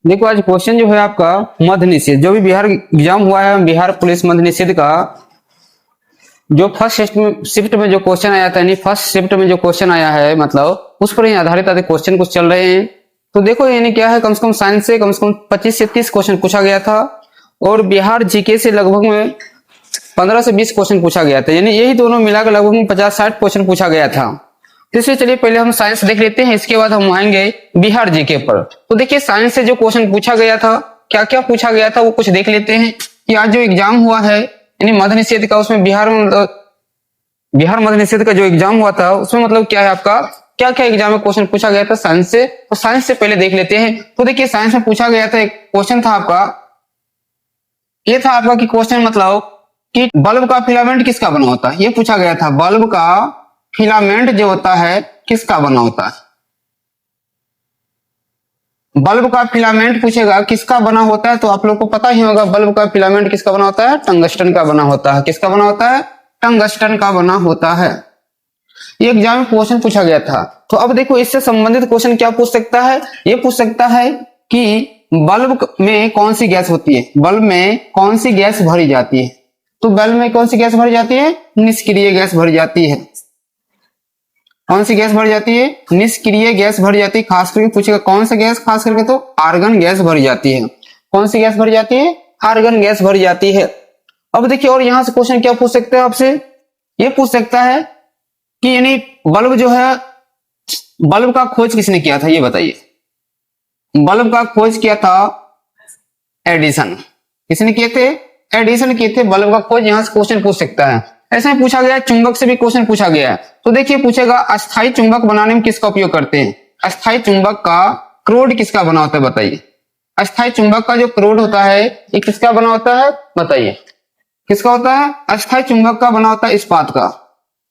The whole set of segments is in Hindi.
देखो आज क्वेश्चन जो है आपका मद्य निषेध, जो भी बिहार एग्जाम हुआ है बिहार पुलिस मद्य निषेध का, जो फर्स्ट शिफ्ट में जो क्वेश्चन आया था, यानी फर्स्ट शिफ्ट में जो क्वेश्चन आया है, मतलब उस पर ही आधारित आधे क्वेश्चन कुछ चल रहे हैं। तो देखो यानी क्या है, कम से कम साइंस से कम 25 से 30 क्वेश्चन पूछा गया था और बिहार जीके से लगभग में 15 से 20 क्वेश्चन पूछा गया था, यानी यही दोनों मिलाकर लगभग में 50-60 क्वेश्चन पूछा गया था। तो इसलिए चलिए पहले हम साइंस देख लेते हैं, इसके बाद हम आएंगे बिहार जीके पर। तो देखिए साइंस से जो क्वेश्चन पूछा गया था, क्या क्या पूछा गया था वो कुछ देख लेते हैं कि आज जो एग्जाम हुआ है यानी मद्य निषेध का, उसमें बिहार मद्य निषेध का जो एग्जाम हुआ था उसमें मतलब क्या है आपका, क्या क्या एग्जाम में क्वेश्चन पूछा गया था साइंस से। तो साइंस से पहले देख लेते हैं। तो देखिए साइंस में पूछा गया था, एक क्वेश्चन था आपका, ये था आपका कि क्वेश्चन मतलब कि बल्ब का फिलामेंट किसका बना होता है, ये पूछा गया था। बल्ब का फिलामेंट जो होता है किसका बना होता है, बल्ब का फिलामेंट पूछेगा किसका बना होता है। तो आप लोग को पता ही होगा बल्ब का फिलामेंट किसका बना होता है, टंगस्टन का बना होता है। किसका बना होता है, टंगस्टन का बना होता है। ये एग्जाम में क्वेश्चन पूछा गया था। तो अब देखो इससे संबंधित क्वेश्चन क्या पूछ सकता है, ये पूछ सकता है कि बल्ब में कौन सी गैस होती है, बल्ब में कौन सी गैस भरी जाती है। तो बल्ब में कौन सी गैस भरी जाती है, निष्क्रिय गैस भरी जाती है। कौन सी गैस भरी जाती है, निष्क्रिय गैस भरी जाती है। खास करके पूछेगा कौन सा गैस, खास करके तो आर्गन गैस भरी जाती है। कौन सी गैस भरी जाती है, आर्गन गैस भरी जाती है। अब देखिए और यहां से क्वेश्चन क्या पूछ सकते हैं आपसे, ये पूछ सकता है कि यानी बल्ब जो है, बल्ब का खोज किसने किया था, ये बताइए। बल्ब का खोज किया था एडिसन। किसने किए थे, एडिसन किए थे बल्ब का खोज। यहां से क्वेश्चन पूछ सकता है। ऐसे में पूछा गया, चुंबक से भी क्वेश्चन पूछा गया है। तो देखिए पूछेगा अस्थाई चुंबक बनाने में किसका उपयोग करते हैं। अस्थाई चुंबक का क्रोड किसका बना होता है, बताइए। अस्थाई चुंबक का जो क्रोड होता है ये किसका बना होता है, बताइए। किसका होता है, अस्थाई चुंबक का बना होता है इस्पात का।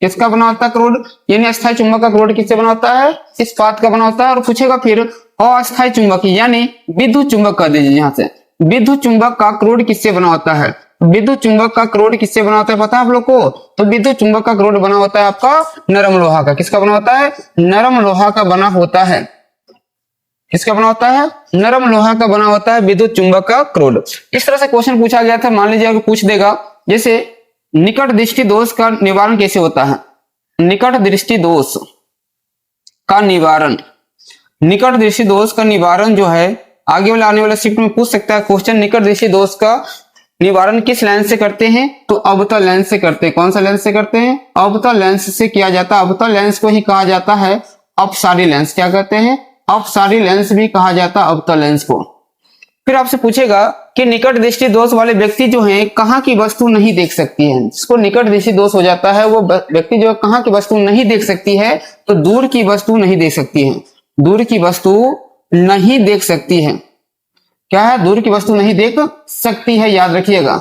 किसका बना होता है क्रोड, यानी अस्थाई चुंबक का क्रोड किससे बना होता है, इस्पात का बना होता है। और पूछेगा फिर अस्थाई चुंबक यानी विद्युत चुंबक कर दीजिए यहां से, विद्युत चुंबक का क्रोड किससे बना होता है। विद्युत चुंबक का क्रोड किससे बना होता है पता है आप लोग को, तो विद्युत चुंबक का क्रोड बना होता है आपका नरम लोहा का। किसका बना होता है, नरम लोहा का बना होता है। किसका बना होता है, नरम लोहा का बना होता है विद्युत चुंबक का क्रोड। इस तरह से क्वेश्चन पूछा गया था। मान लीजिए पूछ देगा जैसे निकट दृष्टि दोष का निवारण कैसे होता है, निकट दृष्टि दोष का निवारण, निकट दृष्टि दोष का निवारण जो है आगे वाले आने वाले शिफ्ट में पूछ सकता है क्वेश्चन। निकट दृष्टि दोष का निवारण किस लेंस से करते हैं, तो अवतल लेंस से करते हैं। कौन सा लेंस से करते हैं, अवतल लेंस से किया जाता है। अवतल लेंस को ही कहा जाता है अपसारी लेंस। क्या कहते हैं, अपसारी लेंस भी कहा जाता है अवतल लेंस को। फिर आपसे पूछेगा कि निकट दृष्टि दोष वाले व्यक्ति जो हैं कहाँ की वस्तु नहीं देख सकती है। जिसको निकट दृष्टि दोष हो जाता है वो व्यक्ति जो कहाँ की वस्तु नहीं देख सकती है, तो दूर की वस्तु नहीं देख सकती है। दूर की वस्तु नहीं देख सकती है। क्या है, दूर की वस्तु नहीं देख सकती है, याद रखिएगा।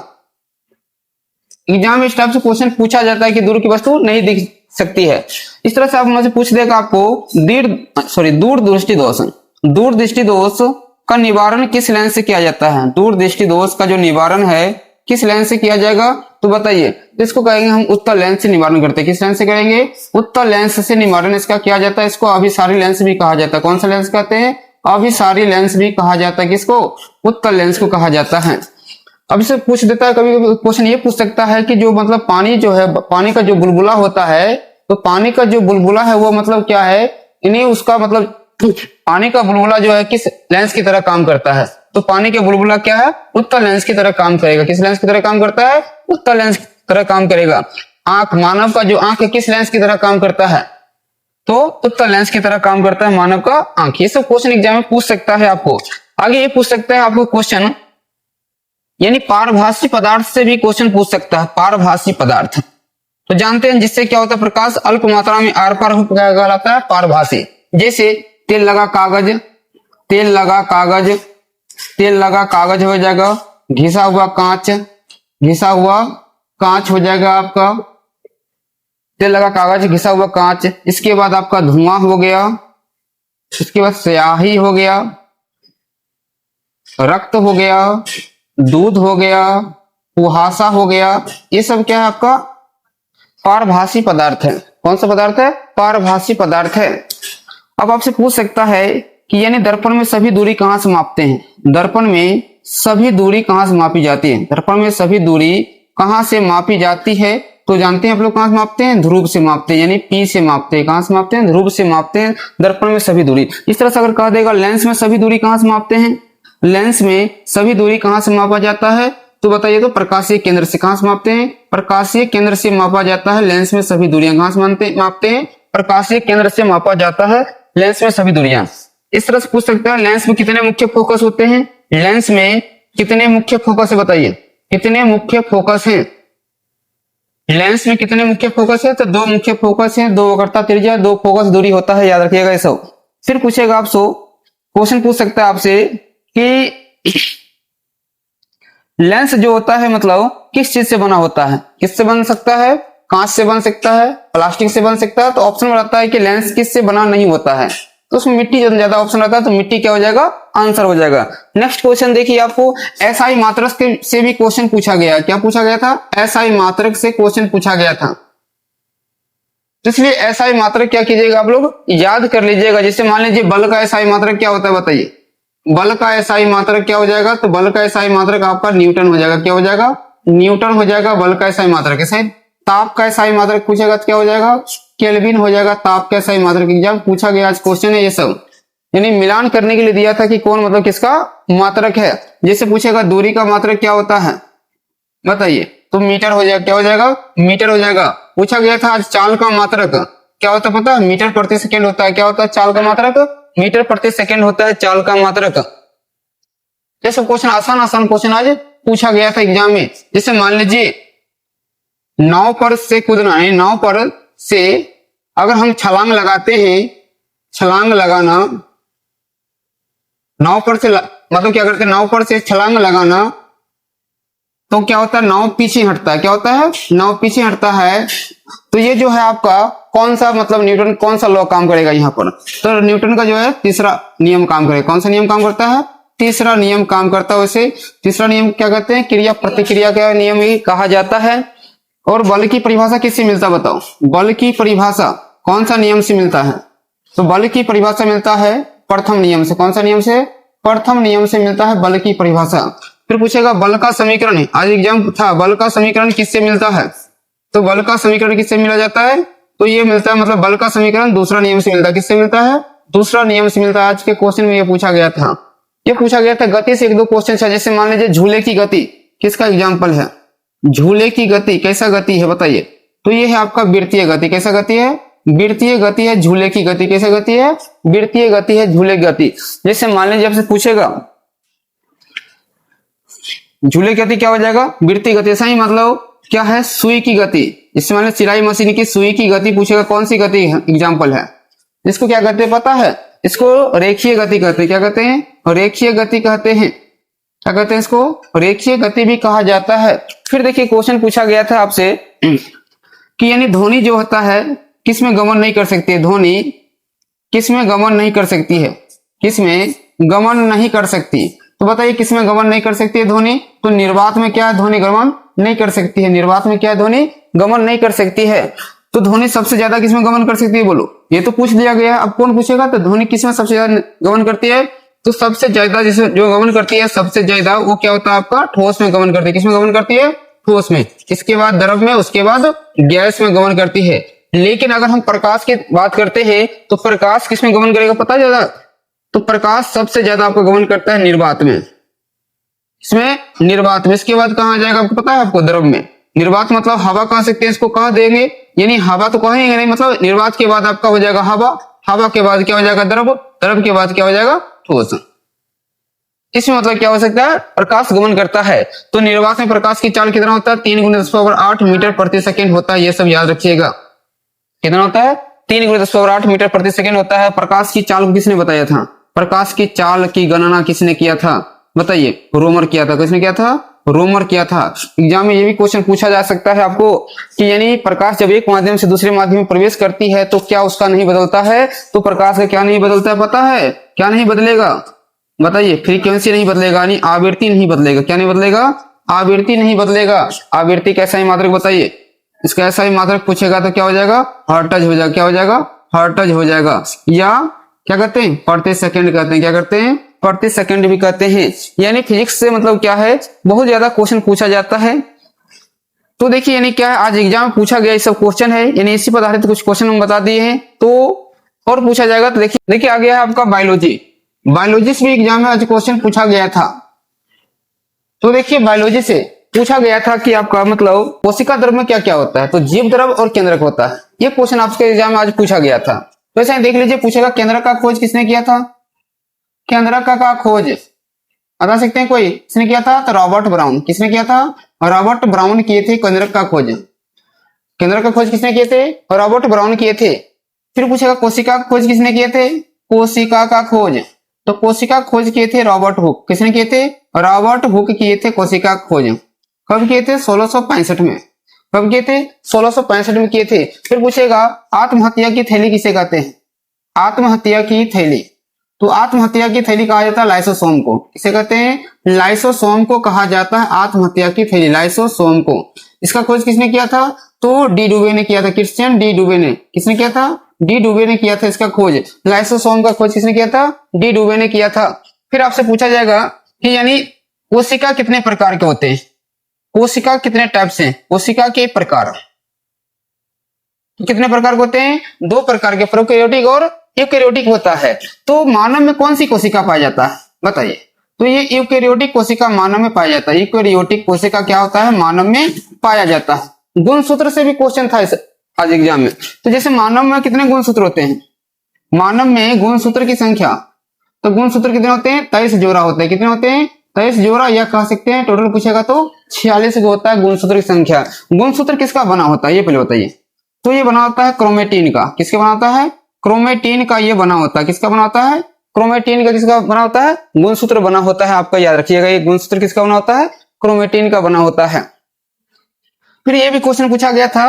एग्जाम में इस टाइप से क्वेश्चन पूछा जाता है कि दूर की वस्तु नहीं दिख सकती है। इस तरह से आप मुझसे पूछ देगा आपको दूर दृष्टि दोष, दूर दृष्टि दोष का निवारण किस लेंस से किया जाता है। दूर दृष्टि दोष का जो निवारण है किस लेंस से किया जाएगा, तो बताइए। इसको कहेंगे हम उत्तल लेंस से निवारण करते हैं। किस लेंस से करेंगे, उत्तल लेंस से निवारण इसका किया जाता है। इसको अभिसारी लेंस भी कहा जाता है। कौन सा लेंस कहते हैं, अभिसारी लेंस भी कहा जाता है। किसको, उत्तल लेंस को कहा जाता है। अब इसे पूछ देता है, कभी कभी क्वेश्चन ये पूछ सकता है कि जो मतलब पानी जो है, पानी का जो बुलबुला होता है, तो पानी का जो बुलबुला है वो मतलब क्या है, इन्हें उसका मतलब पानी का बुलबुला जो है किस लेंस की तरह काम करता है, तो पानी का बुलबुला क्या है, उत्तल लेंस की तरह काम करेगा। किस लेंस की तरह काम करता है, उत्तल लेंस की तरह काम करेगा। आंख, मानव का जो आंख है किस लेंस की तरह काम करता है, तो उत्तल लेंस की तरह काम करता है मानव का आंख। ये सब क्वेश्चन एग्जाम में पूछ सकता है आपको। आगे ये पूछ सकता है आपको क्वेश्चन, यानी पारभासी पदार्थ से भी क्वेश्चन पूछ सकता है। पारभासी पदार्थ तो जानते हैं जिससे क्या होता है, प्रकाश अल्प मात्रा में आर पार कहलाता है पारभासी। जैसे तेल लगा कागज, तेल लगा कागज, तेल लगा कागज हो जाएगा। घिसा हुआ कांच, घिसा हुआ कांच हो जाएगा आपका। तेल लगा कागज, घिसा हुआ कांच। इसके बाद आपका धुआं हो गया, इसके बाद स्याही हो गया, रक्त हो गया, दूध हो गया, कुहासा हो गया। ये सब क्या है आपका, पारभासी पदार्थ है। कौन सा पदार्थ है, पारभासी पदार्थ है। अब आपसे पूछ सकता है कि यानी दर्पण में सभी दूरी कहाँ से मापते हैं। दर्पण में सभी दूरी कहाँ से मापी जाती है। दर्पण में सभी दूरी कहाँ से मापी जाती है, तो जानते हैं आप लोग कहाँ से मापते हैं, ध्रुव से मापते हैं, यानी पी से मापते हैं। कहाँ से मापते हैं, ध्रुव से मापते हैं दर्पण में सभी दूरी। इस तरह से अगर कह देगा लेंस में सभी दूरी कहाँ से मापते हैं, लेंस में सभी दूरी कहाँ से मापा जाता है, तो बताइए, तो प्रकाशीय केंद्र से। कहाँ से मापते हैं, प्रकाशीय केंद्र से मापा जाता है लेंस में सभी दूरियां। कहाँ से मापते हैं, प्रकाशीय केंद्र से मापा जाता है लेंस में सभी दूरियां। इस तरह से पूछ सकता है लेंस में कितने मुख्य फोकस होते हैं, लेंस में कितने मुख्य फोकस है, बताइए कितने मुख्य फोकस हैं। लेंस में कितने मुख्य फोकस है, तो दो मुख्य फोकस है, दो वक्रता त्रिज्या, दो फोकस दूरी होता है, याद रखिएगा ये सब। फिर पूछेगा आपसे, क्वेश्चन पूछ सकता है आपसे कि लेंस जो होता है मतलब किस चीज से बना होता है, किससे बन सकता है, कांच से बन सकता है, प्लास्टिक से बन सकता है। तो ऑप्शन में रहता है कि लेंस किस से बना नहीं होता है, तो उसमें मिट्टी ज्यादा ऑप्शन रहता है, तो मिट्टी क्या हो जाएगा, आंसर हो जाएगा। नेक्स्ट क्वेश्चन देखिए, आपको एसआई मात्रक से भी क्वेश्चन पूछा गया। क्या पूछा गया था, एसआई मात्रक से क्वेश्चन पूछा गया था। तो इसलिए एसआई मात्रक क्या कीजिएगा, आप लोग याद कर लीजिएगा। जैसे मान लीजिए बल का एसआई मात्रक क्या होता है, बताइए बल का एसआई मात्रक क्या हो जाएगा, तो बल का एसआई मात्रक आपका न्यूटन हो जाएगा। क्या हो जाएगा, न्यूटन हो जाएगा बल का एसआई मात्रक। ऐसे ताप का एसआई मात्रक पूछेगा तो क्या हो जाएगा, केल्विन हो जाएगा ताप का एसआई मात्रक। एग्जाम पूछा गया आज क्वेश्चन है ये सब, यानी मिलान करने के लिए दिया था कि कौन मतलब किसका मात्रक है। जैसे पूछेगा दूरी का मात्रक क्या होता है, बताइए, तो मीटर हो जाएगा। क्या हो जाएगा, मीटर हो जाएगा। पूछा गया था आज चाल का मात्रक क्या होता है, पता है, मीटर प्रति सेकेंड होता है। क्या होता है चाल का मात्रक, मीटर प्रति सेकेंड होता है चाल का मात्रक। ये सब क्वेश्चन आसान आसान क्वेश्चन आज पूछा गया था एग्जाम में। जैसे मान लीजिए नाव पर से कूदना है, नाव पर से अगर हम छलांग लगाते हैं, छलांग लगाना, नाव पर से मतलब क्या करते हैं, नाव पर से छलांग लगाना, तो क्या होता है, नाव पीछे हटता है। क्या होता है, नाव पीछे हटता है। तो ये जो है आपका कौन सा मतलब न्यूटन कौन सा लॉ काम करेगा यहाँ पर, तो न्यूटन का जो है तीसरा नियम काम करेगा। कौन सा नियम काम करता है, तीसरा नियम काम करता है। वैसे तीसरा नियम क्या कहते हैं, क्रिया प्रतिक्रिया का नियम ही कहा जाता है। और बल की परिभाषा किससे मिलता है, बताओ, बल की परिभाषा कौन सा नियम से मिलता है, तो बल की परिभाषा मिलता है प्रथम नियम से। कौन सा नियम से, प्रथम नियम से मिलता है बल की परिभाषा। फिर पूछेगा बल का समीकरण, आज एग्जाम था, बल का समीकरण किससे मिलता है, तो बल का समीकरण किससे मिला जाता है, तो ये मिलता है मतलब बल का समीकरण दूसरा नियम से मिलता है। किससे मिलता है, दूसरा नियम से मिलता है। आज के क्वेश्चन में ये पूछा गया था, ये पूछा गया था गति से एक दो क्वेश्चन है। जैसे मान लीजिए झूले की गति किसका एग्जाम्पल है, झूले की गति कैसा गति है, बताइए, तो ये है आपका वृत्तीय गति। कैसा गति है, वृत्तीय गति है झूले की गति। कैसा गति है, वृत्तीय गति है झूले की गति। जैसे मान लीजिए आपसे पूछेगा झूले की गति क्या हो जाएगा, वृत्तीय गति। ऐसा ही मतलब क्या है, सुई की गति। इससे मान लीजिए सिलाई मशीन की सुई की गति पूछेगा, कौन सी गति एग्जाम्पल है, इसको क्या कहते हैं पता है, इसको रेखीय गति कहते हैं। क्या कहते हैं, रेखीय गति कहते हैं। क्या कहते हैं, इसको रेखीय गति भी कहा जाता है। फिर देखिए क्वेश्चन पूछा गया था आपसे कि यानी ध्वनि जो होता है किसमें गमन नहीं कर सकती है, ध्वनि किसमें गमन नहीं कर सकती है, किसमें गमन नहीं कर सकती, तो बताइए किसमें गमन नहीं कर सकती है ध्वनि, तो निर्वात में क्या है, ध्वनि गमन नहीं कर सकती है। निर्वात में क्या है, ध्वनि गमन नहीं कर सकती है। तो ध्वनि सबसे ज्यादा किसमें गमन कर सकती है, बोलो, ये तो पूछ दिया गया। अब कौन पूछेगा, तो ध्वनि किसमें सबसे ज्यादा गमन करती है, तो सबसे ज्यादा जिसमें जो गमन करती है सबसे ज्यादा वो क्या होता है आपका, ठोस में गमन करती है। किसमें गमन करती है, ठोस में, इसके बाद द्रव में, उसके बाद गैस में गमन करती है। लेकिन अगर हम प्रकाश की बात करते हैं तो प्रकाश किसमें गमन करेगा पता है ज्यादा, तो प्रकाश सबसे ज्यादा आपको गमन करता है निर्वात में, इसमें निर्वात में। इसके बाद कहां जाएगा आपको पता है, आपको द्रव में। निर्वात मतलब हवा कह सकते हैं, इसको कह देंगे, यानी हवा तो कहेंगे नहीं, मतलब निर्वात के बाद आपका हो जाएगा हवा, हवा के बाद क्या हो जाएगा द्रव, द्रव के बाद क्या हो जाएगा ठोस। इसमें मतलब क्या हो सकता है, प्रकाश गमन करता है। तो निर्वात में प्रकाश की चाल कितना होता है, 3 × 10⁸ मीटर प्रति सेकेंड होता है। ये सब याद रखिएगा, कितना होता है, 3 × 10⁸ मीटर प्रति सेकेंड होता है। प्रकाश की चाल को किसने बताया था, प्रकाश की चाल की गणना किसने किया था, बताइए, रोमर किया था। किसने किया था, रोमर किया था। एग्जाम में ये भी क्वेश्चन पूछा जा सकता है आपको कि यानी प्रकाश जब एक माध्यम से दूसरे माध्यम में प्रवेश करती है तो क्या उसका नहीं बदलता है, तो प्रकाश का क्या नहीं बदलता है पता है, क्या नहीं बदलेगा, बताइए, फ्रीक्वेंसी नहीं बदलेगा, यानी आवृत्ति नहीं बदलेगा। क्या नहीं बदलेगा, आवृत्ति नहीं बदलेगा। आवृत्ति कैसा ही मात्रक बताइए, इसका ऐसा ही मात्रक पूछेगा तो क्या हो जाएगा, हर्ट्ज हो जाएगा। क्या हो जाएगा, हर्ट्ज हो जाएगा। या क्या कहते हैं, प्रति सेकंड कहते हैं। क्या करते हैं, प्रति सेकंड भी कहते हैं। यानी फिजिक्स से मतलब क्या है, बहुत ज्यादा क्वेश्चन पूछा जाता है। तो देखिए यानी क्या है, आज एग्जाम में पूछा गया ये सब क्वेश्चन है, यानी इसी पर आधारित कुछ क्वेश्चन हम बता दिए हैं। तो और पूछा जाएगा। तो देखिए आ गया है आपका बायोलॉजी। बायोलॉजी से भी एग्जाम में आज क्वेश्चन पूछा गया था। तो देखिए बायोलॉजी से पूछा गया था कि आपका मतलब कोशिका द्रव में क्या क्या होता है। तो जीव द्रव और केंद्रक होता है, ये क्वेश्चन आपके एग्जाम में आज पूछा गया था। तो ऐसे देख लीजिए, पूछेगा केंद्रक का खोज किसने किया था। केंद्रक का खोज बता सकते हैं कोई, किसने किया था। तो रॉबर्ट ब्राउन। किसने किया था, रॉबर्ट ब्राउन किए थे केंद्रक का खोज। केंद्रक का खोज किसने किए थे, रॉबर्ट ब्राउन किए थे। फिर पूछेगा कोशिका का खोज किसने किए थे। कोशिका का खोज, तो कोशिका खोज किए थे रॉबर्ट हुक। किसने किए थे, रॉबर्ट हुक किए थे कोशिका खोज। कब किए थे, 1665 में। कब किए थे, 1665 में किए थे। फिर पूछेगा आत्महत्या की थैली किसे कहते हैं। आत्महत्या की थैली, तो आत्महत्या की थैली कहा जाता है लाइसोसोम को। किसे कहते हैं, लाइसोसोम को कहा जाता है आत्महत्या की थैली, लाइसोसोम को। इसका खोज किसने किया था, तो डी डुबे ने किया था। क्रिश्चियन डी डुबे ने, किसने किया था, डी डुबे ने किया था इसका खोज। लाइसोसोम का खोज किसने किया था, डी डुबे ने किया था। फिर आपसे पूछा जाएगा कि यानी कोशिका कितने प्रकार के होते हैं, कोशिका कितने टाइप्स हैं, कोशिका के प्रकार कितने प्रकार के होते हैं, दो प्रकार के, प्रोकैरियोटिक और यूकैरियोटिक होता है। तो मानव में कौन सी कोशिका पाया जाता है बताइए। तो ये यूकैरियोटिक कोशिका मानव में पाया जाता है। यूकैरियोटिक कोशिका क्या होता है, मानव में पाया जाता है। गुणसूत्र से भी क्वेश्चन था इस आज एग्जाम में। तो जैसे मानव में कितने गुणसूत्र होते हैं, मानव में गुणसूत्र की संख्या, तो गुणसूत्र कितने होते हैं, 23 जोड़ा होते हैं। कितने होते हैं, 23 जोड़ा, या कह सकते हैं टोटल पूछेगा तो 46 होता है गुणसूत्र की संख्या। गुणसूत्र किसका बना होता है ये पहले बताइए। तो ये बना होता है क्रोमेटिन का। किसका बना होता है, क्रोमेटिन का ये बना होता है। किसका बना होता है, क्रोमेटिन का। किसका बना होता है, गुणसूत्र बना होता है। आपका याद रखिएगा, ये गुणसूत्र किसका बना होता है, क्रोमेटिन का बना होता है। फिर ये भी क्वेश्चन पूछा गया था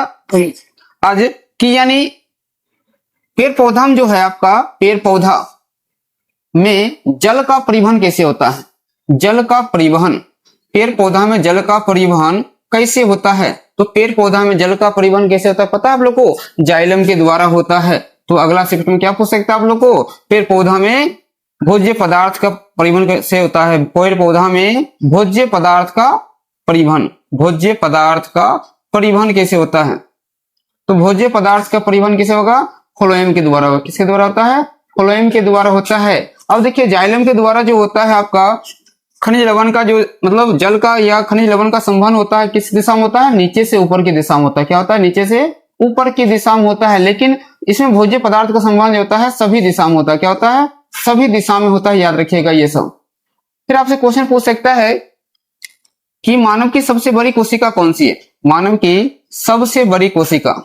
आज कि यानी पेड़ पौधा में जो है आपका, पेड़ पौधा में जल का परिवहन कैसे होता है। जल का परिवहन, पेड़ पौधा में जल का परिवहन कैसे होता है। तो पेड़ पौधा में जल का परिवहन कैसे होता है पता है आप लोग को, जाइलम के द्वारा होता है। तो अगला शिफ्ट में क्या पूछ सकता है आप लोग को, पेड़ पौधा में भोज्य पदार्थ का परिवहन कैसे होता है। पेड़ पौधा में भोज्य पदार्थ का परिवहन, भोज्य पदार्थ का परिवहन कैसे होता है। तो भोज्य पदार्थ का परिवहन कैसे होगा, फ्लोएम के द्वारा होगा। किसके द्वारा होता है, फ्लोएम के द्वारा होता है। अब देखिए जाइलम के द्वारा जो होता है आपका खनिज लवण का, जो मतलब जल का या खनिज लवण का संवहन होता है, किस दिशा में होता है, नीचे से ऊपर की दिशा में होता है। क्या होता है, नीचे से ऊपर की दिशा में होता है। लेकिन इसमें भोज्य पदार्थ का संवहन जो होता है सभी दिशा में होता है। क्या होता है, सभी दिशा में होता है, याद रखिएगा ये सब। फिर आपसे क्वेश्चन पूछ सकता है कि मानव की सबसे बड़ी कोशिका कौन सी है। मानव की सबसे बड़ी कोशिका,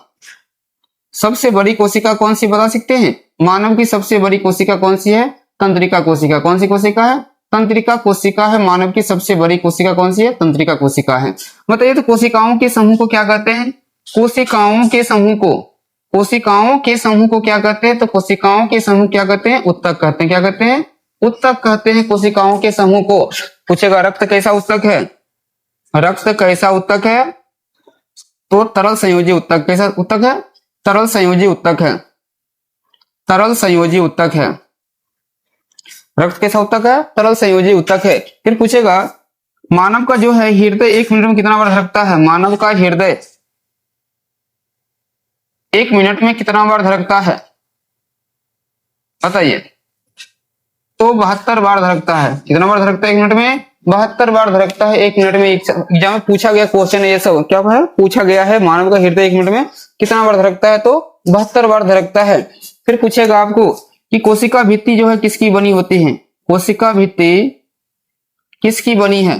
सबसे बड़ी कोशिका कौन सी बता सकते हैं। मानव की सबसे बड़ी कोशिका कौन सी है, तंत्रिका कोशिका। कौन सी कोशिका है, तंत्रिका कोशिका है। मानव की सबसे बड़ी कोशिका कौन सी है, तंत्रिका कोशिका है। बताइए तो कोशिकाओं के समूह को क्या कहते हैं। कोशिकाओं के समूह को, कोशिकाओं के समूह को क्या कहते हैं। तो कोशिकाओं के समूह क्या कहते हैं, उत्तक कहते हैं। क्या कहते हैं, उत्तक कहते हैं कोशिकाओं के समूह को। पूछेगा रक्त कैसा उत्तक है, रक्त कैसा उत्तक है। तो तरल संयोजी उत्तक। कैसा उत्तक है, तरल संयोजी उत्तक है। तरल संयोजी उत्तक है। रक्त कैसा उत्तक है, तरल संयोजी उत्तक है। फिर पूछेगा मानव का जो है हृदय 1 मिनट में कितना बार धड़कता है। मानव का हृदय 1 मिनट में कितना बार धड़कता है बताइए। तो 72 बार धड़कता है। कितना बार धड़कता है 1 मिनट में, 72 बार धड़कता है 1 मिनट में। एग्जाम में पूछा गया क्वेश्चन है ये सब, क्या है पूछा गया है, मानव का हृदय 1 मिनट में कितना बार धड़कता है। तो 72 बार धड़कता है। फिर पूछेगा आपको कि कोशिका भित्ति जो है किसकी बनी होती है। कोशिका भित्ति किसकी बनी है,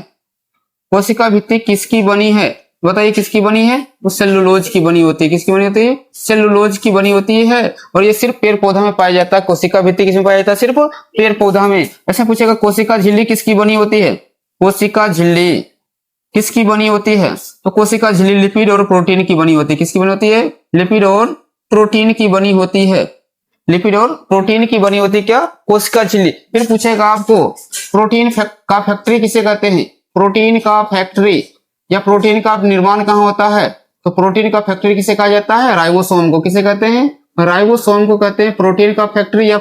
कोशिका भित्ति किसकी बनी है बताइए। किसकी बनी है, वो सेलुलोज की बनी होती है। किसकी बनी होती है, सेलुलोज की बनी होती है। और ये सिर्फ पेड़ पौधा में पाया जाता है। कोशिका भित्ति किसमें पाया जाता है, सिर्फ पेड़ पौधा में। ऐसा पूछेगा कोशिका झिल्ली किसकी बनी होती है। कोशिका झिल्ली किसकी बनी होती है। तो कोशिका झिल्ली लिपिड और प्रोटीन की बनी होती है। किसकी बनी होती है, लिपिड और प्रोटीन की बनी होती है। लिपिड और प्रोटीन की बनी होती है क्या, कोशिका झिल्ली। फिर पूछेगा आपको प्रोटीन का फैक्ट्री किसे कहते हैं। प्रोटीन का फैक्ट्री या प्रोटीन का निर्माण कहाँ होता है। तो प्रोटीन का फैक्ट्री किसे कहा जाता है, राइबोसोम को। किसे कहते हैं, राइबोसोम को कहते हैं प्रोटीन का फैक्ट्री या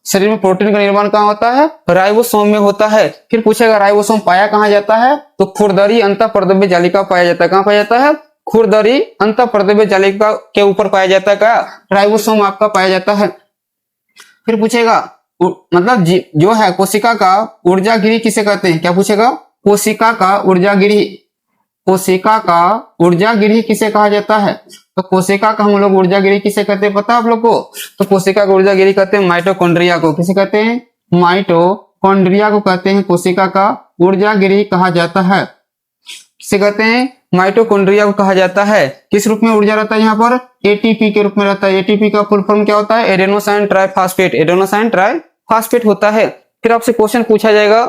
शरीर में प्रोटीन का निर्माण कहाँ होता है? राइबोसोम में होता है। फिर पूछेगा राइबोसोम पाया कहाँ जाता है? तो खुरदरी अंतःपर्दव्य जालिका पाया जाता है। कहाँ पाया जाता है? खुरदरी अंतःपर्दव्य जालिका के ऊपर पाया जाता है। क्या? राइबोसोम आपका पाया जाता है। फिर पूछेगा मतलब जो है कोशिका का ऊर्जागिरी किसे कहते हैं? क्या पूछेगा? कोशिका का ऊर्जागिरी, कोशिका का ऊर्जागिरी किसे कहा जाता है? तो कोशिका का हम लोग ऊर्जागिरी किसे कहते हैं पता है आप लोग को? तो कोशिका का ऊर्जागिरी कहते हैं माइटोकॉन्ड्रिया को। किसे कहते हैं? माइटोकॉन्ड्रिया को कहते हैं कोशिका का ऊर्जागिरी कहा जाता है। किसे कहते हैं? माइटोकॉन्ड्रिया को कहा जाता है। किस रूप में ऊर्जा रहता है यहाँ पर? एटीपी के रूप में रहता है। एटीपी का फुल फॉर्म क्या होता है? एडेनोसाइन ट्राइफॉस्फेट, एडेनोसाइन ट्राइफॉस्फेट होता है। फिर आपसे क्वेश्चन पूछा जाएगा,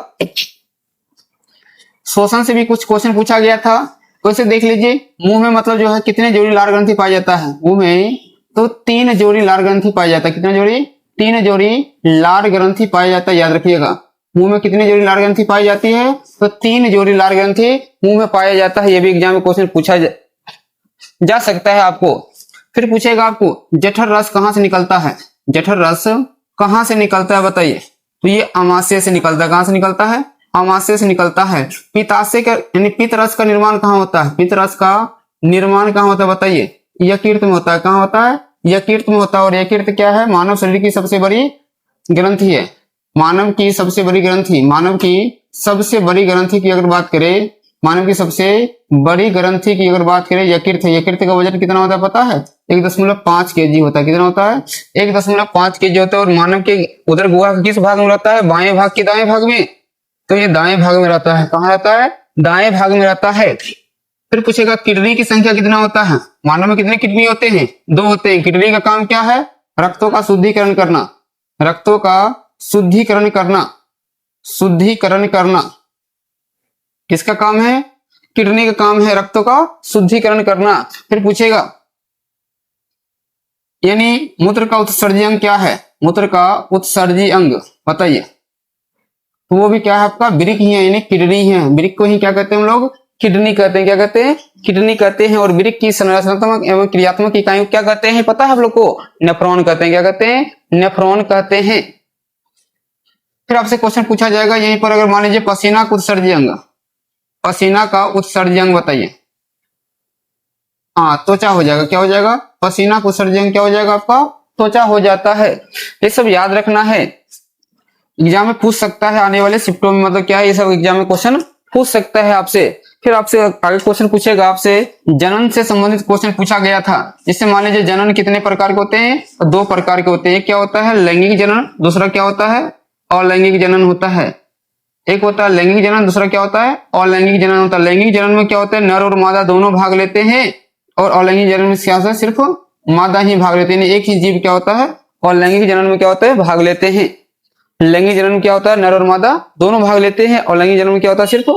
श्वसन से भी कुछ क्वेश्चन पूछा गया था, तो इसे देख लीजिए। मुंह में मतलब जो है कितने जोड़ी लार ग्रंथि पाया जाता है? मुंह में तो 3 जोड़ी लार ग्रंथि पाया जाता है। कितने जोड़ी? 3 जोड़ी लार ग्रंथि पाया जाता है, याद रखिएगा। मुंह में कितनी जोड़ी लार ग्रंथि पाई जाती है? तो 3 जोड़ी लार ग्रंथि मुंह में पाया जाता है। ये भी एग्जाम में क्वेश्चन पूछा जा सकता है आपको। फिर पूछेगा आपको जठर रस कहाँ से निकलता है? जठर रस कहाँ से निकलता है बताइए? तो ये अमाशय से निकलता है। कहाँ से निकलता है? अमाशय से निकलता है। पित्ताशय का यानी पित्त रस का निर्माण कहाँ होता है? पित्त रस का निर्माण कहाँ होता है बताइए? यकृत में होता है। कहाँ होता है? यकृत में होता है। और यकृत क्या है? मानव शरीर की सबसे बड़ी ग्रंथि है। मानव की सबसे बड़ी ग्रंथि, मानव की सबसे बड़ी ग्रंथि की अगर बात करें, मानव की सबसे बड़ी ग्रंथि की अगर बात करें यकृत है। यकृत का वजन कितना होता है पता है? 1.5 kg होता है। कितना होता है? 1.5 kg होता है। और मानव के उदर गुहा किस भाग में रहता है? बाएं भाग की दाएं भाग में। तो ये दाएं भाग में रहता है। कहाँ रहता है? दाएं भाग में रहता है। फिर पूछेगा किडनी की संख्या कितना होता है? मानव में कितने किडनी होते हैं? 2 होते हैं। किडनी का काम क्या है? रक्तों का शुद्धिकरण करना, रक्तों का शुद्धिकरण करना, शुद्धिकरण करना किसका काम है? किडनी का काम है रक्तों का शुद्धिकरण करना। फिर पूछेगा यानी मूत्र का उत्सर्जी अंग क्या है? मूत्र का उत्सर्जी अंग बताइए। तो वो भी क्या है आपका? वृक्क ही है, यानी किडनी है। वृक्क को ही क्या कहते हैं हम लोग? किडनी कहते हैं। क्या कहते हैं? किडनी कहते हैं। और वृक्क की संरचनात्मक एवं क्रियात्मक इकाइयों क्या कहते हैं पता है आप लोग को? नेफ्रॉन कहते हैं। क्या कहते हैं? नेफ्रॉन कहते हैं। फिर आपसे क्वेश्चन पूछा जाएगा यहीं पर, अगर मान लीजिए पसीना का उत्सर्जी अंग, पसीना का उत्सर्जी अंग बताइए। हाँ, त्वचा हो जाएगा। क्या हो जाएगा? पसीना का उत्सर्जी अंग क्या हो जाएगा आपका? त्वचा हो जाता है। ये सब याद रखना है, एग्जाम में पूछ सकता है आने वाले शिफ्टों में। मतलब क्या है, ये सब एग्जाम में क्वेश्चन पूछ सकता है आपसे। फिर आपसे आगे क्वेश्चन पूछेगा, आपसे जनन से संबंधित क्वेश्चन पूछा गया था। जिससे मान लीजिए जनन कितने प्रकार के होते हैं? 2 प्रकार के होते हैं। एक क्या होता है? लैंगिक जनन। दूसरा क्या होता है? अलैंगिक जनन होता है। एक होता है लैंगिक जनन, दूसरा क्या होता है? अलैंगिक जनन होता है। लैंगिक जनन में क्या होता है? नर और मादा दोनों भाग लेते हैं। और अलैंगिक जनन में क्या होता है? सिर्फ मादा ही भाग लेते हैं। एक ही जीव क्या होता है? और लैंगिक जनन में क्या होता है? भाग लेते हैं। लैंगिक जनन में क्या होता है? नर और मादा दोनों भाग लेते हैं। और लैंगिक जनन में क्या होता है? सिर्फ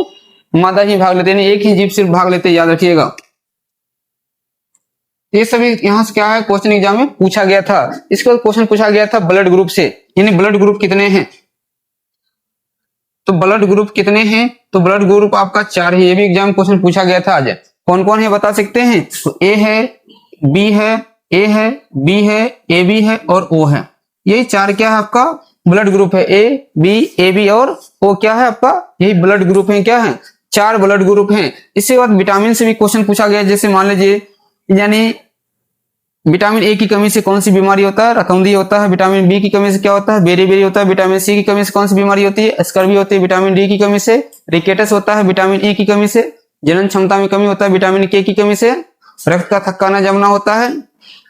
मादा ही भाग लेते हैं। एक ही जीव सिर्फ भाग लेते हैं, याद रखिएगा। ये सभी यहाँ से क्या है? क्वेश्चन एग्जाम में पूछा गया था। इसके बाद क्वेश्चन पूछा गया था ब्लड ग्रुप से, यानी ब्लड ग्रुप कितने हैं? तो ब्लड ग्रुप कितने हैं? तो ब्लड ग्रुप आपका 4 है। ये भी एग्जाम क्वेश्चन पूछा गया था आज। कौन कौन है बता सकते हैं? तो ए है, बी है, ए है, बी है, ए बी है और ओ है। यही 4 क्या है आपका? ब्लड ग्रुप है। ए बी और ओ क्या है आपका? यही ब्लड ग्रुप है। क्या है? 4 ब्लड ग्रुप हैं। इसके बाद विटामिन से भी क्वेश्चन पूछा गया। जैसे मान लीजिए, यानी विटामिन ए की कमी से कौन सी बीमारी होता है? रतौंधी होता है। विटामिन बी की कमी से क्या होता है? बेरी होता है। विटामिन सी की कमी से कौन सी बीमारी होती है? स्कर्वी होती है। विटामिन डी की कमी से रिकेटस होता है। विटामिन ई की कमी से जनन क्षमता में कमी होता है। विटामिन के की कमी से रक्त का थक्काना जमना होता है।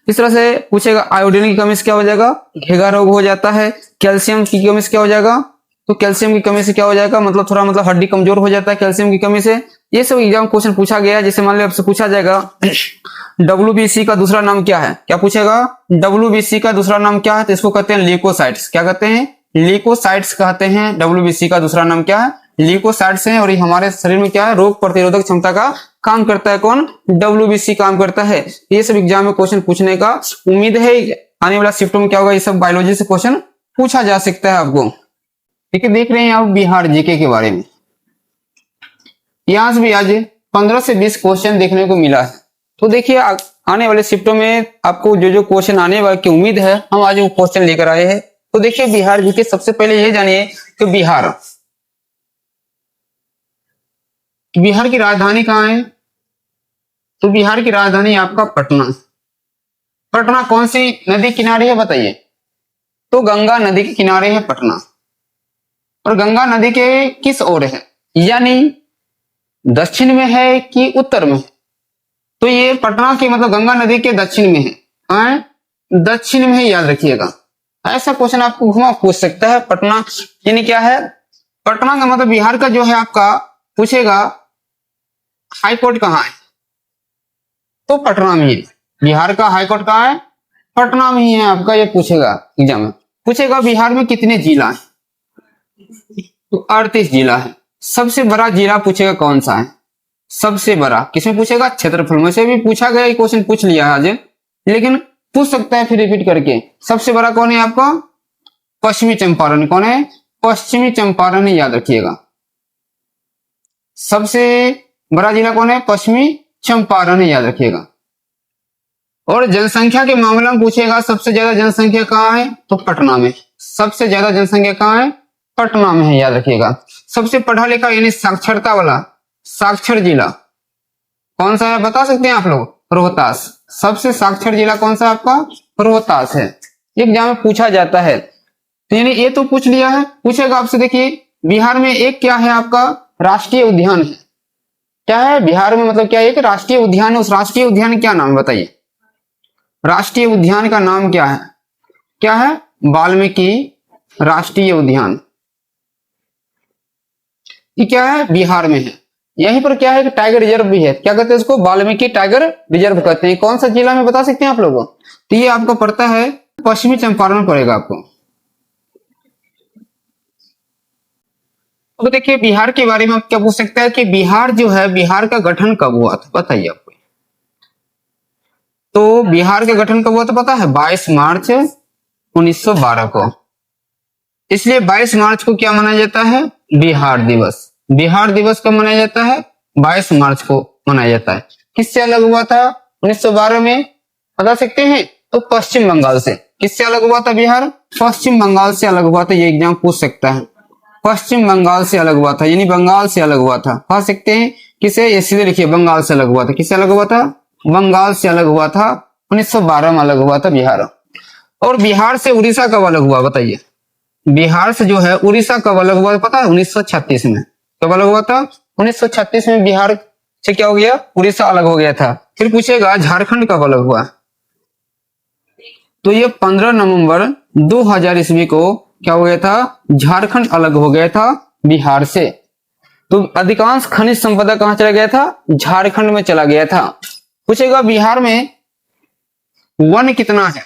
इस तरह से पूछेगा आयोडीन की कमी से क्या हो जाएगा? घेगा रोग हो जाता है। कैल्शियम की कमी से क्या हो जाएगा? तो कैल्शियम की कमी से क्या हो जाएगा? मतलब थोड़ा हड्डी कमजोर हो जाता है कैल्शियम की कमी से। ये सब एग्जाम क्वेश्चन पूछा गया। जैसे मान लो आपसे पूछा जाएगा WBC का दूसरा नाम क्या है? क्या पूछेगा? WBC का दूसरा नाम क्या है? तो इसको कहते हैं ल्यूकोसाइट्स। क्या कहते हैं? ल्यूकोसाइट्स कहते हैं। WBC का दूसरा नाम क्या है? ल्यूकोसाइट्स हैं। और ये हमारे शरीर में क्या है? रोग प्रतिरोधक क्षमता का काम करता है। कौन? WBC काम करता है। ये सब एग्जाम में क्वेश्चन पूछने का उम्मीद है। आने वाला शिफ्ट में क्या होगा? ये सब बायोलॉजी से क्वेश्चन पूछा जा सकता है आपको। ठीक है, देख रहे हैं आप बिहार जीके के बारे में। यहां से भी आज 15 से 20 क्वेश्चन देखने को मिला है। तो देखिए आने वाले शिफ्टों में आपको जो जो क्वेश्चन आने वाले की उम्मीद है, हम आज वो क्वेश्चन लेकर आए हैं। तो देखिए बिहार जीके सबसे पहले ये जानिए कि बिहार की राजधानी कहाँ है? तो बिहार की राजधानी आपका पटना। पटना कौन सी नदी किनारे है बताइए? तो गंगा नदी के किनारे है पटना। और गंगा नदी के किस ओर है, यानी दक्षिण में है कि उत्तर में? तो ये पटना की मतलब गंगा नदी के दक्षिण में है। दक्षिण में है, याद रखिएगा। ऐसा क्वेश्चन आपको घुमा पूछ सकता है। पटना यानी क्या है? पटना का मतलब बिहार का जो है आपका पूछेगा हाई कोर्ट कहाँ है? तो पटना में है। बिहार का हाई कोर्ट कहाँ है? पटना में ही है आपका। ये पूछेगा एग्जाम में, पूछेगा बिहार में कितने जिला है? तो 38 जिला है। सबसे बड़ा जिला पूछेगा कौन सा है? सबसे बड़ा किसमें पूछेगा? क्षेत्रफल में। से भी पूछा गया, क्वेश्चन पूछ लिया आज, लेकिन पूछ सकता है फिर रिपीट करके। सबसे बड़ा कौन है आपका? पश्चिमी चंपारण। कौन है? पश्चिमी चंपारण है, याद रखिएगा। सबसे बड़ा जिला कौन है? पश्चिमी चंपारण है, याद रखिएगा। और जनसंख्या के मामले में पूछेगा सबसे ज्यादा जनसंख्या कहाँ है? तो पटना में। सबसे ज्यादा जनसंख्या कहाँ है? पटना में है, याद रखिएगा। सबसे पढ़ा लिखा यानी साक्षरता वाला साक्षर जिला कौन सा है बता सकते हैं आप लोग? रोहतास। सबसे साक्षर जिला कौन सा आपका? रोहतास है। एग्जाम में पूछा जाता है। तो यानी ये तो पूछ लिया है। पूछेगा आपसे, देखिए बिहार में एक क्या है आपका? राष्ट्रीय उद्यान है। क्या है बिहार में? मतलब क्या है? एक राष्ट्रीय उद्यान है। उस राष्ट्रीय उद्यान क्या नाम बताइए? राष्ट्रीय उद्यान का नाम क्या है? क्या है? वाल्मीकि राष्ट्रीय उद्यान। ये क्या है? बिहार में है। यहीं पर क्या है कि टाइगर रिजर्व भी है। क्या कहते हैं इसको? वाल्मीकि टाइगर रिजर्व कहते हैं। कौन सा जिला में बता सकते हैं आप लोगों? तो ये आपको पड़ता है पश्चिमी चंपारण में पड़ेगा आपको। तो देखिए बिहार के बारे में आप क्या पूछ सकते हैं कि बिहार जो है, बिहार का गठन कब हुआ था बताइए आपको? तो बिहार का गठन कब हुआ था पता है? 22 मार्च 1912 को। इसलिए 22 मार्च को क्या मनाया जाता है? बिहार दिवस। बिहार दिवस कब मनाया जाता है? 22 मार्च को मनाया जाता है। किससे अलग हुआ था 1912 में बता सकते हैं? तो पश्चिम बंगाल से। किससे अलग हुआ था बिहार? पश्चिम बंगाल से अलग हुआ था। ये एग्जाम पूछ सकता है। पश्चिम बंगाल से अलग हुआ था, यानी बंगाल से अलग हुआ था। कह सकते हैं किसे? ये सीधे लिखिए, बंगाल से अलग हुआ था। किससे अलग हुआ था? बंगाल से अलग हुआ था। 1912 में अलग हुआ था बिहार। और बिहार से उड़ीसा कब अलग हुआ बताइए? बिहार से जो है उड़ीसा कब अलग हुआ पता है? 1936 में। कब अलग हुआ था? 1936 में बिहार से क्या हो गया? उड़ीसा अलग हो गया था। फिर पूछेगा झारखंड कब अलग हुआ? तो ये 15 नवंबर 2000 ईस्वी को क्या हो गया था? झारखंड अलग हो गया था बिहार से। तो अधिकांश खनिज संपदा कहां चला गया था? झारखंड में चला गया था। पूछेगा बिहार में वन कितना है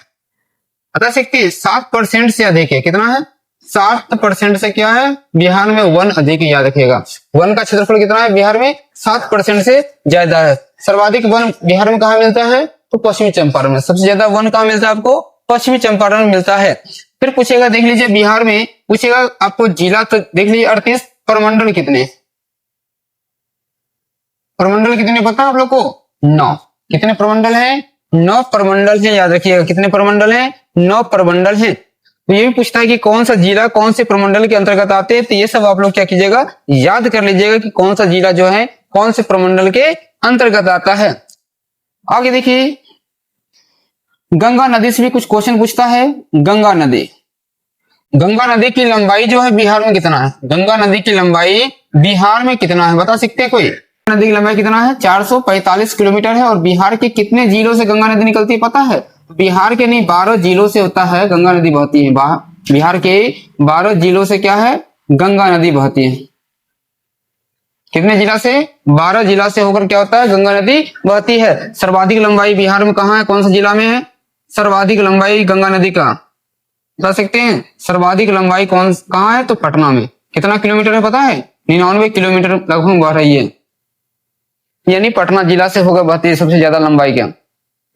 बता सकते हैं? 7% से अधिक है। कितना है? 7% से क्या है? बिहार में वन अधिक, याद रखिएगा। वन का क्षेत्रफल कितना है बिहार में? 7% से ज्यादा है। सर्वाधिक वन बिहार में कहा मिलता है? तो पश्चिमी चंपारण में। सबसे ज्यादा वन कहाँ मिलता है आपको? पश्चिमी चंपारण में मिलता है। फिर पूछेगा, देख लीजिए बिहार में पूछेगा आपको जिला, तो देख लीजिए 38। प्रमंडल कितने? प्रमंडल कितने पता है आप लोग को? 9। कितने प्रमंडल है? 9 प्रमंडल है, याद रखिएगा। कितने प्रमंडल है? 9 प्रमंडल है। तो ये भी पूछता है कि कौन सा जिला कौन से प्रमंडल के अंतर्गत आते हैं। तो ये सब आप लोग क्या कीजिएगा? याद कर लीजिएगा कि कौन सा जिला जो है कौन से प्रमंडल के अंतर्गत आता है। आगे देखिए, गंगा नदी से भी कुछ क्वेश्चन पूछता है। गंगा नदी, गंगा नदी की लंबाई जो है बिहार में कितना है? गंगा नदी की लंबाई बिहार में कितना है बता सकते हैं कोई? नदी की लंबाई कितना है? 445 किलोमीटर है। और बिहार के कितने जिलों से गंगा नदी निकलती है पता है? बिहार के नहीं 12 जिलों से होता है गंगा नदी बहती है। बिहार के 12 जिलों से क्या है? गंगा नदी बहती है। कितने जिला से? 12 जिला से होकर क्या होता है? गंगा नदी बहती है। सर्वाधिक लंबाई बिहार में कहाँ है? कौन सा जिला में है सर्वाधिक लंबाई गंगा नदी का बता सकते हैं? सर्वाधिक लंबाई कहाँ है? तो पटना में। कितना किलोमीटर है पता है? 99 किलोमीटर लगभग बह रही है, यानी पटना जिला से होकर बहती है सबसे ज्यादा लंबाई क्या।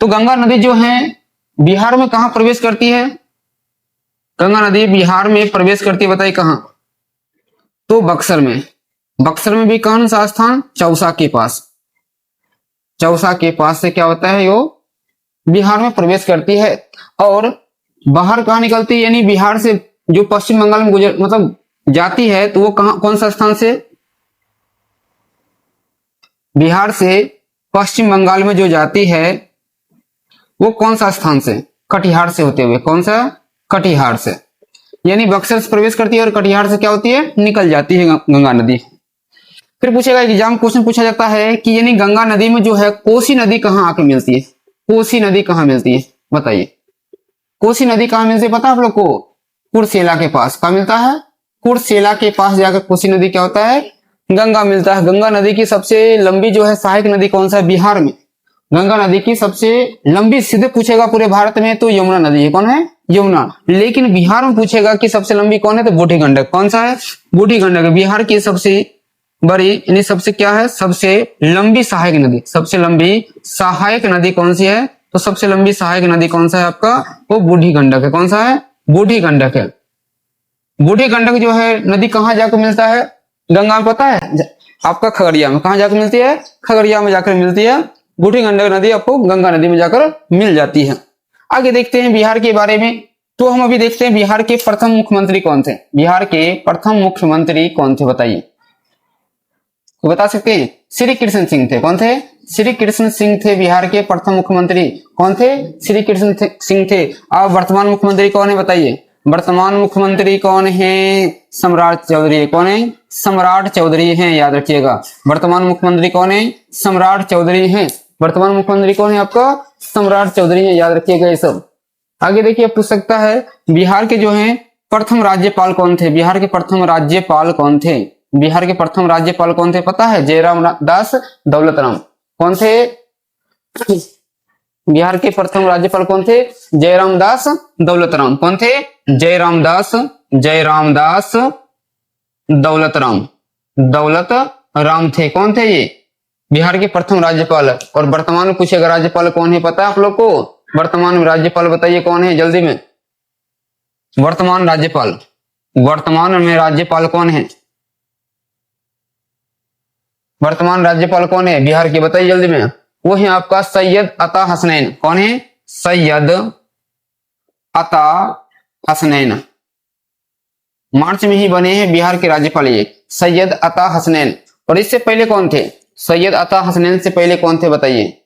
तो गंगा नदी जो है बिहार में कहां प्रवेश करती है? गंगा नदी बिहार में प्रवेश करती है, बताइए कहां? तो बक्सर में। बक्सर में भी कौन सा स्थान? चौसा के पास। चौसा के पास से क्या होता है? वो बिहार में प्रवेश करती है। और बाहर कहाँ निकलती है, यानी बिहार से जो पश्चिम बंगाल में गुजर मतलब जाती है, तो वो कहाँ, कौन सा स्थान से, बिहार से पश्चिम बंगाल में जो जाती है वो कौन सा स्थान से, कटिहार से होते हुए, कौन सा, कटिहार से, यानी बक्सर से प्रवेश करती है और कटिहार से क्या होती है, निकल जाती है गंगा नदी। फिर पूछेगा एग्जाम क्वेश्चन पूछा जाता है कि यानी गंगा नदी में जो है कोसी नदी कहाँ आके मिलती है, कोसी नदी कहाँ मिलती है, बताइए। कोसी नदी कहाँ मिलती है पता है आप लोग को, कुर्सेला के पास। कहाँ मिलता है, कुर्सेला के पास जाकर कोसी नदी क्या होता है, गंगा मिलता है। गंगा नदी की सबसे लंबी जो है सहायक नदी कौन सा है, बिहार में गंगा नदी की सबसे लंबी, सीधे पूछेगा पूरे भारत में तो यमुना नदी है, कौन है, यमुना। लेकिन बिहार में पूछेगा कि सबसे लंबी कौन है, तो बूढ़ी गंडक। कौन सा है, बूढ़ी गंडक। बिहार की सबसे बड़ी यानी सबसे क्या है, सबसे लंबी सहायक नदी, सबसे लंबी सहायक नदी कौन सी है, तो सबसे लंबी सहायक नदी कौन सा है आपका, वो बूढ़ी गंडक है। कौन सा है, बूढ़ी गंडक है। बूढ़ी गंडक जो है नदी कहाँ जाकर मिलता है, गंगा में पता है आपका, खगड़िया में। कहाँ जाकर मिलती है, खगड़िया में जाकर मिलती है। बूढ़ी गंडक नदी आपको गंगा नदी में जाकर मिल जाती है। आगे देखते हैं बिहार के बारे में। तो हम अभी देखते हैं बिहार के प्रथम मुख्यमंत्री कौन थे, बिहार के प्रथम मुख्यमंत्री कौन थे बताइए, तो बता सकते हैं, श्री कृष्ण सिंह थे। कौन थे, श्री कृष्ण सिंह थे बिहार के प्रथम मुख्यमंत्री। कौन थे, श्री कृष्ण सिंह थे। अब वर्तमान मुख्यमंत्री कौन है बताइए, वर्तमान मुख्यमंत्री कौन है, सम्राट चौधरी। कौन है, सम्राट चौधरी हैं, याद रखिएगा। वर्तमान मुख्यमंत्री कौन है, सम्राट चौधरी हैं। वर्तमान मुख्यमंत्री कौन है आपका, सम्राट चौधरी हैं, याद रखिएगा ये सब। आगे देखिए पूछ सकता है बिहार के जो है प्रथम राज्यपाल कौन थे, बिहार के प्रथम राज्यपाल कौन थे, बिहार के प्रथम राज्यपाल कौन थे पता है, जयराम दास दौलतराम। कौन थे, बिहार के प्रथम राज्यपाल कौन थे, जयराम दास दौलतराम। कौन थे, जयराम दास दौलतराम, दौलत राम थे। कौन थे ये, बिहार के प्रथम राज्यपाल। और वर्तमान में पूछेगा राज्यपाल कौन है पता है आप लोग को, वर्तमान में राज्यपाल बताइए कौन है जल्दी में, वर्तमान राज्यपाल, वर्तमान में राज्यपाल कौन है, वर्तमान राज्यपाल कौन है बिहार के, बताइए जल्दी में। वो है आपका सैयद अता हसनैन। कौन है, सैयद अता हसनैन। मार्च में ही बने हैं बिहार के राज्यपाल ये, सैयद अता हसनैन। और इससे पहले कौन थे, सैयद अता हसनैन से पहले कौन थे बताइए,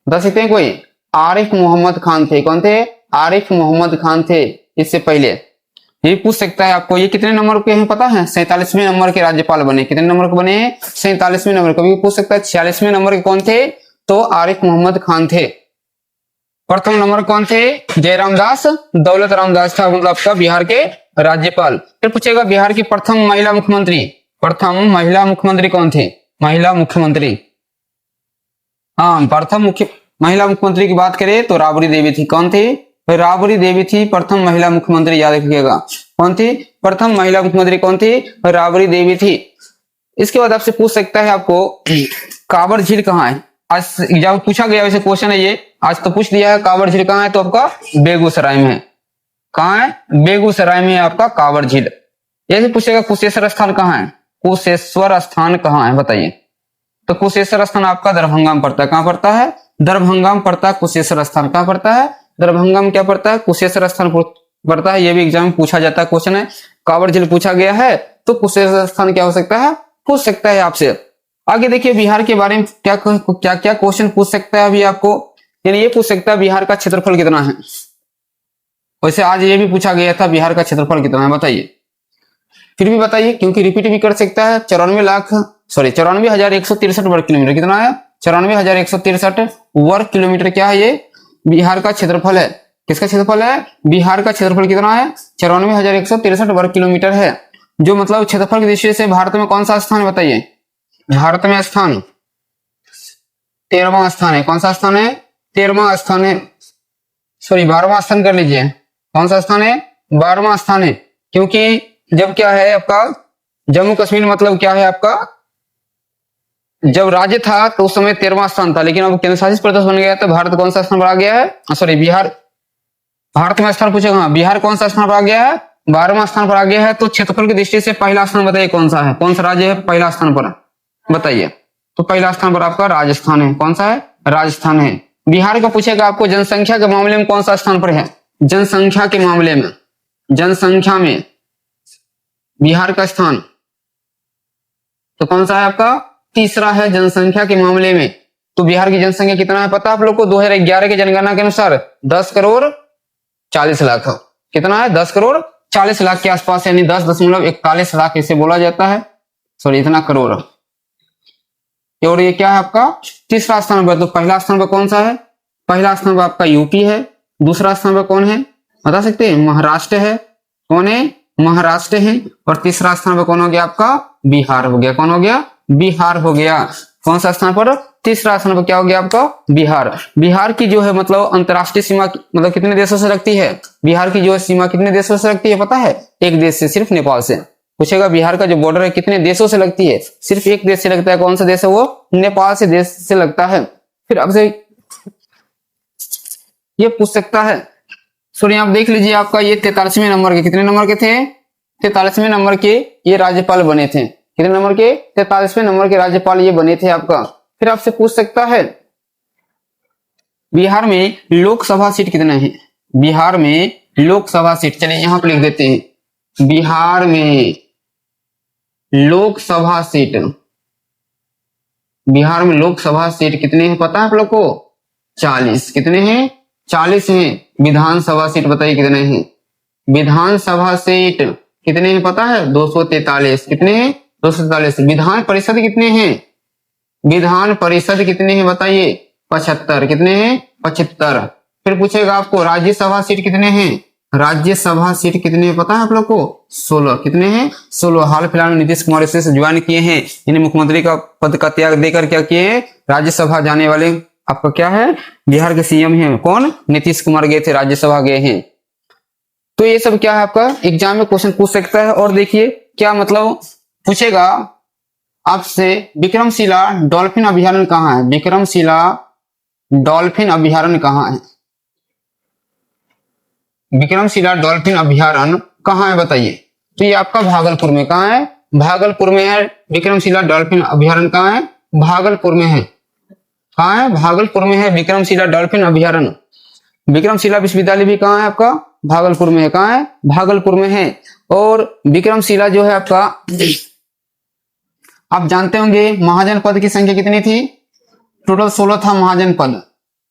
बता सकते हैं कोई, आरिफ मोहम्मद खान थे। कौन थे, आरिफ मोहम्मद खान थे इससे पहले। ये पूछ सकता है आपको, ये कितने नंबर के हैं पता है, 47वें नंबर के राज्यपाल बने। कितने नंबर के बने हैं, 47वें नंबर। कभी पूछ सकता है 46वें नंबर के कौन थे, तो आरिफ मोहम्मद खान थे। प्रथम नंबर कौन थे, जयराम दास दौलत राम दास था, मतलब आपका बिहार के राज्यपाल। फिर पूछेगा बिहार की प्रथम महिला मुख्यमंत्री, प्रथम महिला मुख्यमंत्री कौन थे, महिला मुख्यमंत्री। हाँ, प्रथम महिला मुख्यमंत्री की बात करें तो राबड़ी देवी थी। कौन थी, राबड़ी देवी थी प्रथम महिला मुख्यमंत्री, याद रखिएगा। कौन थी, प्रथम महिला मुख्यमंत्री कौन थी, राबड़ी देवी थी। इसके बाद आपसे पूछ सकता है आपको कांवर झील कहाँ है, आज एग्जाम पूछा गया वैसे क्वेश्चन है ये, आज तो पूछ दिया है। कांवर झील कहाँ है, तो आपका बेगूसराय में है। कहाँ है, बेगूसराय में है आपका कांवर झील। ऐसे पूछेगा कुशेश्वर स्थान कहाँ है, कुशेश्वर स्थान कहाँ है बताइए, तो कुशेश्वर स्थान आपका दरभंगा में पड़ता है। कहाँ पड़ता है, दरभंगा में पड़ता है कुशेश्वर स्थान। कहाँ पड़ता है, दरभंगा में क्या पड़ता है, कुशेश्वर स्थान पड़ता है। ये भी एग्जाम में पूछा जाता है क्वेश्चन है, कांवर झील पूछा गया है तो कुशेश्वर स्थान क्या हो सकता है, पूछ सकता है आपसे। आगे देखिए बिहार के बारे में क्या क्या क्या क्वेश्चन पूछ सकता है अभी आपको, यानी ये पूछ सकता है बिहार का क्षेत्रफल कितना है। वैसे आज ये भी पूछा गया था बिहार का क्षेत्रफल कितना है बताइए, फिर भी बताइए क्योंकि रिपीट भी कर सकता है। 94,163 वर्ग किलोमीटर कितना है, 94,163 वर्ग किलोमीटर क्या है, ये बिहार का क्षेत्रफल है। किसका क्षेत्रफल है, बिहार का क्षेत्रफल कितना है, 94,163 वर्ग किलोमीटर है। जो मतलब क्षेत्रफल की दृष्टि से भारत में कौन सा स्थान है बताइए, भारत में स्थान 13वां स्थान है। कौन सा स्थान है, 13वां स्थान है, सॉरी 12वां स्थान कर लीजिए। कौन सा स्थान है, 12वां स्थान है। क्योंकि जब क्या है आपका जम्मू कश्मीर मतलब क्या है आपका, जब राज्य था तो उस समय 13वां स्थान था, लेकिन अब केंद्र शासित प्रदेश बन गया तो भारत कौन सा स्थान पर आ गया है, सॉरी बिहार, भारत में स्थान पूछेगा, हाँ बिहार कौन सा स्थान पर आ गया है, 12वां स्थान पर आ गया है। तो क्षेत्रफल की दृष्टि से पहला स्थान बताइए कौन सा है, कौन सा राज्य है पहला स्थान पर बताइए, तो पहला स्थान पर आपका राजस्थान है। कौन सा है, राजस्थान है। बिहार का पूछेगा आपको जनसंख्या के मामले में कौन सा स्थान पर है, जनसंख्या के मामले में, जनसंख्या में बिहार का स्थान तो कौन सा है आपका, तीसरा है जनसंख्या के मामले में। तो बिहार की जनसंख्या कितना है पता है आप लोग को, 2011 की जनगणना के अनुसार 10 करोड़ 40 लाख। कितना है, 10 करोड़ 40 लाख के आसपास, यानी 10.41 लाख इसे बोला जाता है, सॉरी इतना करोड़। और ये क्या है आपका तीसरा स्थान पर। तो पहला स्थान पर कौन सा है, पहला स्थान पर आपका यूपी है, दूसरा स्थान पर कौन है बता सकते हैं, महाराष्ट्र है, कौन है, महाराष्ट्र है, और तीसरा स्थान पर कौन हो गया आपका, बिहार हो गया। कौन हो गया, बिहार हो गया। कौन सा स्थान पर, तीसरा स्थान पर क्या हो गया आपका, बिहार। बिहार की जो है मतलब अंतरराष्ट्रीय सीमा मतलब कितने देशों से लगती है, बिहार की जो है सीमा कितने देशों से लगती है पता है, एक देश से, सिर्फ नेपाल से। पूछेगा बिहार का जो बॉर्डर है कितने देशों से लगती है, सिर्फ एक देश से लगता है। कौन सा देश है वो, नेपाल से देश से लगता है। फिर आपसे ये पूछ सकता है, सॉरी आप देख लीजिए आपका ये 43वें नंबर के, कितने नंबर के थे, 43वें नंबर के ये राज्यपाल बने थे। कितने नंबर के, 43वें नंबर के राज्यपाल ये बने थे आपका। फिर आपसे पूछ सकता है बिहार में लोकसभा सीट कितने हैं, बिहार में लोकसभा सीट, चलिए यहां पर लिख देते हैं, बिहार में लोकसभा सीट, बिहार में लोकसभा सीट कितने हैं पता है आप लोग को, 40। कितने हैं, 40 हैं। विधानसभा सीट बताइए कितने हैं, विधानसभा सीट कितने हैं पता है, 243। कितने हैं, 243। विधान परिषद कितने हैं, विधान परिषद कितने हैं बताइए, 75। कितने हैं, 75। फिर पूछेगा आपको राज्यसभा सीट कितने हैं, राज्यसभा सीट कितने हैं पता है आप लोग को, 16। कितने हैं, 16। हाल फिलहाल में नीतीश कुमार इसे ज्वाइन किए हैं, इन्हें मुख्यमंत्री का पद का त्याग देकर क्या किए हैं, राज्यसभा जाने वाले आपका क्या है, बिहार के सीएम हैं कौन, नीतीश कुमार गए थे, राज्यसभा गए हैं। तो ये सब क्या है आपका एग्जाम में क्वेश्चन पूछ सकता है। और देखिए क्या मतलब पूछेगा आपसे, विक्रमशिला डॉल्फिन अभयारण्य कहाँ है, विक्रमशिला डॉल्फिन अभयारण्य कहाँ है, विक्रमशिला डॉल्फिन अभयारण्य कहाँ है बताइए। तो ये आपका भागलपुर में, कहाँ है, भागलपुर में है। विक्रमशिला डॉल्फिन अभयारण्य कहाँ है, भागलपुर में है। कहाँ है, भागलपुर में है विक्रमशिला डॉल्फिन अभयारण्य। विक्रमशिला विश्वविद्यालय भी कहाँ है आपका, भागलपुर में है। कहाँ है, भागलपुर में है। और विक्रमशिला जो है आपका, आप जानते होंगे महाजन पद की संख्या कितनी थी, टोटल 16 था महाजन पद।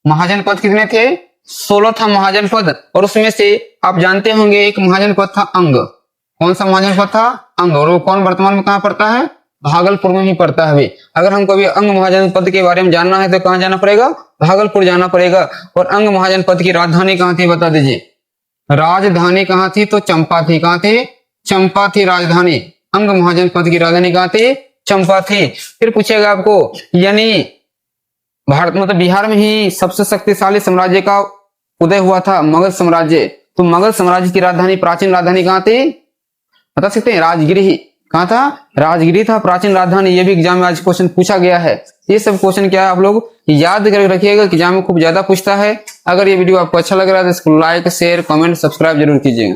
महाजन पद कितने थे, 16 था महाजन पद। और उसमें से आप जानते होंगे एक महाजन पद था अंग। कौन सा महाजन पद था, अंग। और वो कौन वर्तमान में कहाँ पड़ता है, भागलपुर में ही पड़ता है। अगर हमको अभी अंग महाजन पद के बारे में जानना है तो कहाँ जाना पड़ेगा, भागलपुर जाना पड़ेगा। और अंग महाजन पद की राजधानी कहाँ थी बता दीजिए, राजधानी कहाँ थी, तो चंपा थी। कहाँ थी, चंपा थी राजधानी। अंग महाजन पद की राजधानी कहाँ थी, चंपा थी। फिर पूछेगा आपको, यानी भारत मतलब बिहार में ही सबसे शक्तिशाली साम्राज्य का उदय हुआ था, मगध साम्राज्य। तो मगध साम्राज्य की राजधानी, प्राचीन राजधानी कहाँ थी बता सकते हैं, राजगिरी। कहाँ था, राजगिरी था प्राचीन राजधानी। ये भी एग्जाम में आज क्वेश्चन पूछा गया है। ये सब क्वेश्चन क्या है आप लोग याद करके रखिएगा, एग्जाम में खूब ज्यादा पूछता है। अगर ये वीडियो आपको अच्छा लग रहा है तो इसको लाइक शेयर कमेंट सब्सक्राइब जरूर कीजिएगा।